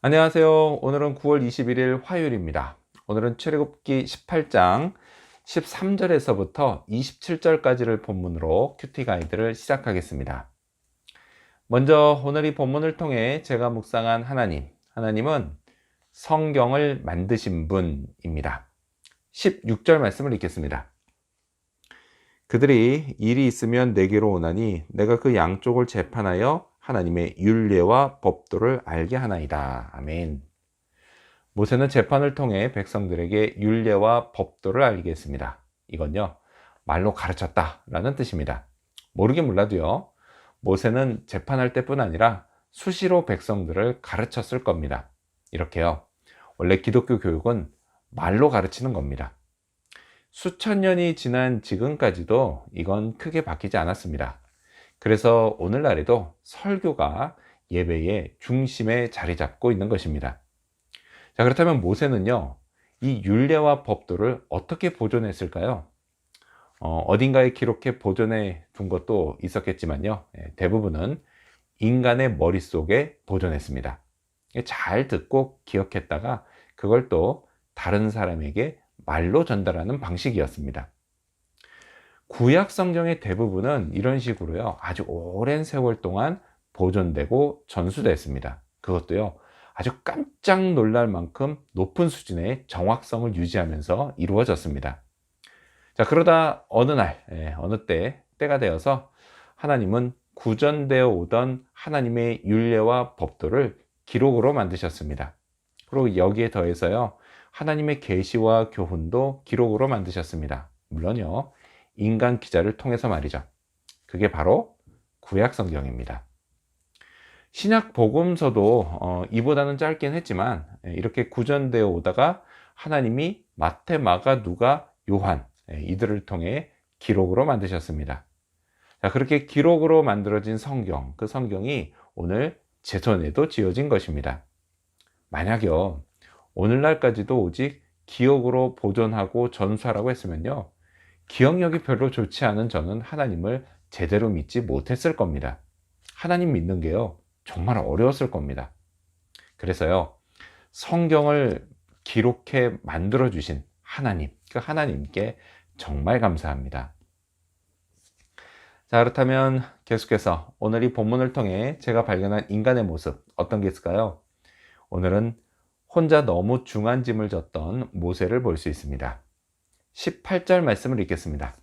안녕하세요. 오늘은 9월 21일 화요일입니다. 오늘은 출애굽기 18장 13절에서부터 27절까지를 본문으로 큐티 가이드를 시작하겠습니다. 먼저 오늘 이 본문을 통해 제가 묵상한 하나님은 성경을 만드신 분입니다. 16절 말씀을 읽겠습니다. 그들이 일이 있으면 내게로 오나니 내가 그 양쪽을 재판하여 하나님의 율례와 법도를 알게 하나이다. 아멘. 모세는 재판을 통해 백성들에게 율례와 법도를 알게 했습니다. 이건요, 말로 가르쳤다라는 뜻입니다. 모르긴 몰라도요, 모세는 재판할 때뿐 아니라 수시로 백성들을 가르쳤을 겁니다. 이렇게요, 원래 기독교 교육은 말로 가르치는 겁니다. 수천 년이 지난 지금까지도 이건 크게 바뀌지 않았습니다. 그래서 오늘날에도 설교가 예배의 중심에 자리 잡고 있는 것입니다. 자, 그렇다면 모세는요, 이 율례와 법도를 어떻게 보존했을까요? 어딘가에 기록해 보존해 둔 것도 있었겠지만요, 대부분은 인간의 머릿속에 보존했습니다. 잘 듣고 기억했다가 그걸 또 다른 사람에게 말로 전달하는 방식이었습니다. 구약 성경의 대부분은 이런 식으로요, 아주 오랜 세월 동안 보존되고 전수됐습니다. 그것도요, 아주 깜짝 놀랄 만큼 높은 수준의 정확성을 유지하면서 이루어졌습니다. 자, 그러다 어느 날, 어느 때가 되어서 하나님은 구전되어 오던 하나님의 율례와 법도를 기록으로 만드셨습니다. 그리고 여기에 더해서요, 하나님의 계시와 교훈도 기록으로 만드셨습니다. 물론요, 인간 기자를 통해서 말이죠. 그게 바로 구약 성경입니다. 신약 복음서도 이보다는 짧긴 했지만 이렇게 구전되어 오다가 하나님이 마태, 마가, 누가, 요한 이들을 통해 기록으로 만드셨습니다. 자, 그렇게 기록으로 만들어진 성경, 그 성경이 오늘 제 손에도 쥐어진 것입니다. 만약요, 오늘날까지도 오직 기억으로 보존하고 전수하라고 했으면요, 기억력이 별로 좋지 않은 저는 하나님을 제대로 믿지 못했을 겁니다. 하나님 믿는 게요, 정말 어려웠을 겁니다. 그래서요, 성경을 기록해 만들어 주신 하나님, 그 하나님께 정말 감사합니다. 자, 그렇다면 계속해서 오늘 이 본문을 통해 제가 발견한 인간의 모습, 어떤 게 있을까요? 오늘은 혼자 너무 중한 짐을 졌던 모세를 볼 수 있습니다. 18절 말씀을 읽겠습니다.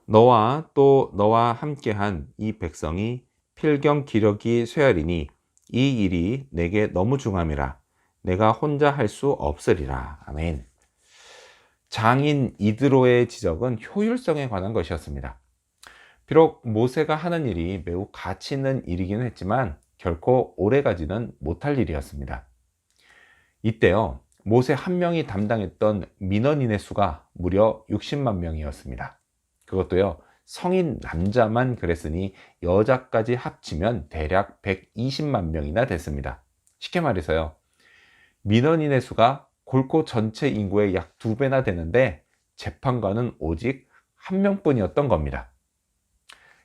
너와 또 너와 함께한 이 백성이 필경 기력이 쇠하리니 이 일이 내게 너무 중함이라 내가 혼자 할 수 없으리라. 아멘. 장인 이드로의 지적은 효율성에 관한 것이었습니다. 비록 모세가 하는 일이 매우 가치 있는 일이긴 했지만 결코 오래가지는 못할 일이었습니다. 이때요, 모세 한 명이 담당했던 민원인의 수가 무려 60만 명이었습니다. 그것도요, 성인 남자만 그랬으니 여자까지 합치면 대략 120만 명이나 됐습니다. 쉽게 말해서요, 민원인의 수가 골고 전체 인구의 약 2배나 되는데 재판관은 오직 한 명뿐이었던 겁니다.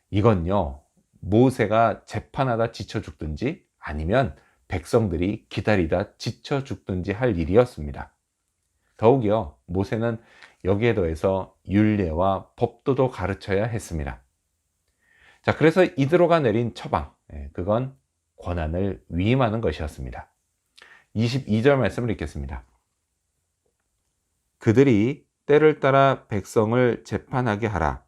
이건요, 모세가 재판하다 지쳐 죽든지 아니면 백성들이 기다리다 지쳐 죽든지 할 일이었습니다. 더욱이요, 모세는 여기에 더해서 율례와 법도도 가르쳐야 했습니다. 자, 그래서 이드로가 내린 처방, 그건 권한을 위임하는 것이었습니다. 22절 말씀을 읽겠습니다. 그들이 때를 따라 백성을 재판하게 하라.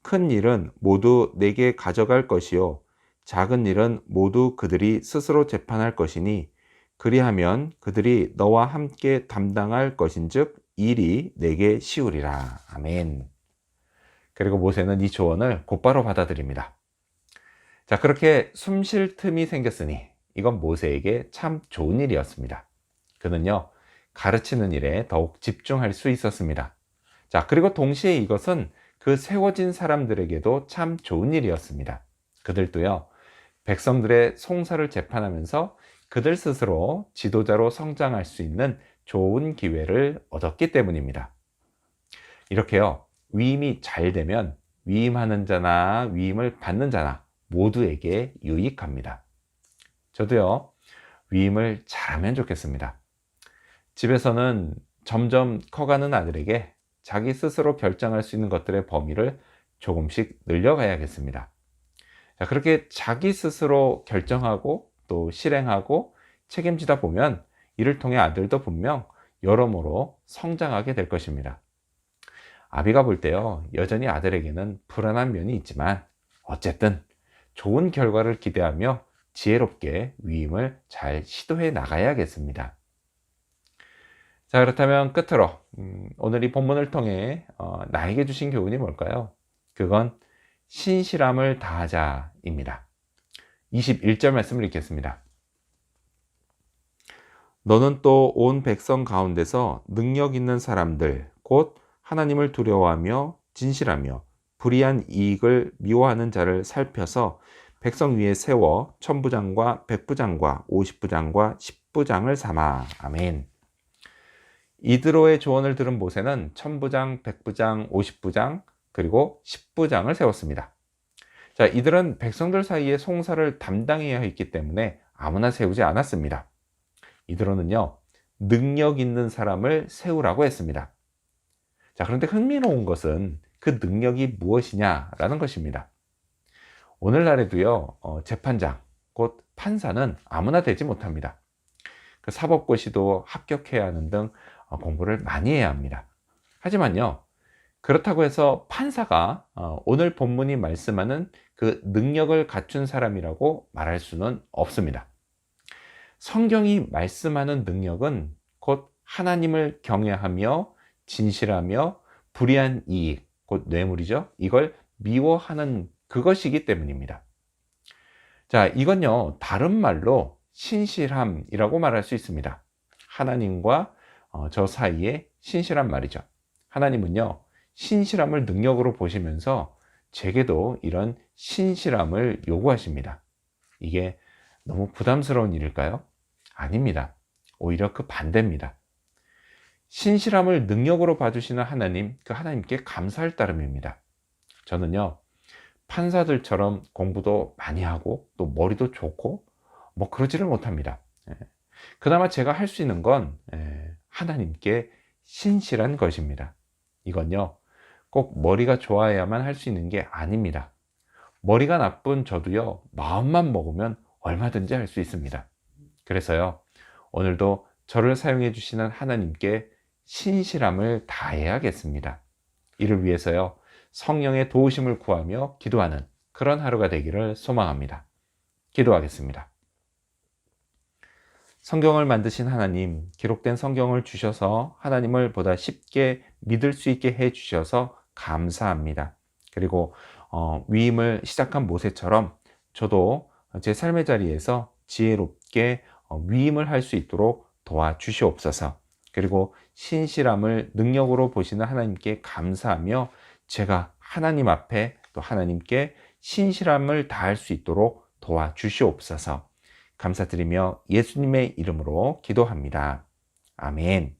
큰 일은 모두 내게 가져갈 것이요 작은 일은 모두 그들이 스스로 재판할 것이니 그리하면 그들이 너와 함께 담당할 것인즉 일이 내게 쉬우리라. 아멘. 그리고 모세는 이 조언을 곧바로 받아들입니다. 자, 그렇게 숨 쉴 틈이 생겼으니 이건 모세에게 참 좋은 일이었습니다. 그는요, 가르치는 일에 더욱 집중할 수 있었습니다. 자, 그리고 동시에 이것은 그 세워진 사람들에게도 참 좋은 일이었습니다. 그들도요, 백성들의 송사를 재판하면서 그들 스스로 지도자로 성장할 수 있는 좋은 기회를 얻었기 때문입니다. 이렇게요, 위임이 잘 되면 위임하는 자나 위임을 받는 자나 모두에게 유익합니다. 저도요, 위임을 잘하면 좋겠습니다. 집에서는 점점 커가는 아들에게 자기 스스로 결정할 수 있는 것들의 범위를 조금씩 늘려가야겠습니다. 자, 그렇게 자기 스스로 결정하고 또 실행하고 책임지다 보면 이를 통해 아들도 분명 여러모로 성장하게 될 것입니다. 아비가 볼 때요, 여전히 아들에게는 불안한 면이 있지만 어쨌든 좋은 결과를 기대하며 지혜롭게 위임을 잘 시도해 나가야겠습니다. 자, 그렇다면 끝으로 오늘 이 본문을 통해 나에게 주신 교훈이 뭘까요? 그건 신실함을 다하자입니다. 21절 말씀을 읽겠습니다. 너는 또 온 백성 가운데서 능력 있는 사람들 곧 하나님을 두려워하며 진실하며 불의한 이익을 미워하는 자를 살펴서 백성 위에 세워 천부장과 백부장과 50부장과 10부장을 삼아. 아멘. 이드로의 조언을 들은 모세는 천부장, 백부장, 50부장 그리고 10부장을 세웠습니다. 자, 이들은 백성들 사이에 송사를 담당해야 했기 때문에 아무나 세우지 않았습니다. 이드로는요, 능력 있는 사람을 세우라고 했습니다. 자, 그런데 흥미로운 것은 그 능력이 무엇이냐라는 것입니다. 오늘날에도요, 재판장, 곧 판사는 아무나 되지 못합니다. 그 사법고시도 합격해야 하는 등 공부를 많이 해야 합니다. 하지만요, 그렇다고 해서 판사가 오늘 본문이 말씀하는 그 능력을 갖춘 사람이라고 말할 수는 없습니다. 성경이 말씀하는 능력은 곧 하나님을 경외하며 진실하며 불의한 이익, 곧 뇌물이죠. 이걸 미워하는 그것이기 때문입니다. 자, 이건요, 다른 말로 신실함이라고 말할 수 있습니다. 하나님과 저 사이에 신실한 말이죠. 하나님은요, 신실함을 능력으로 보시면서 제게도 이런 신실함을 요구하십니다. 이게 너무 부담스러운 일일까요? 아닙니다. 오히려 그 반대입니다. 신실함을 능력으로 봐주시는 하나님, 그 하나님께 감사할 따름입니다. 저는요, 판사들처럼 공부도 많이 하고 또 머리도 좋고 뭐 그러지를 못합니다. 그나마 제가 할 수 있는 건 하나님께 신실한 것입니다. 이건요, 꼭 머리가 좋아야만 할 수 있는 게 아닙니다. 머리가 나쁜 저도요, 마음만 먹으면 얼마든지 할 수 있습니다. 그래서요, 오늘도 저를 사용해 주시는 하나님께 신실함을 다해야겠습니다. 이를 위해서요, 성령의 도우심을 구하며 기도하는 그런 하루가 되기를 소망합니다. 기도하겠습니다. 성경을 만드신 하나님, 기록된 성경을 주셔서 하나님을 보다 쉽게 믿을 수 있게 해 주셔서 감사합니다. 그리고 위임을 시작한 모세처럼 저도 제 삶의 자리에서 지혜롭게 위임을 할 수 있도록 도와주시옵소서. 그리고 신실함을 능력으로 보시는 하나님께 감사하며 제가 하나님 앞에 또 하나님께 신실함을 다할 수 있도록 도와주시옵소서. 감사드리며 예수님의 이름으로 기도합니다. 아멘.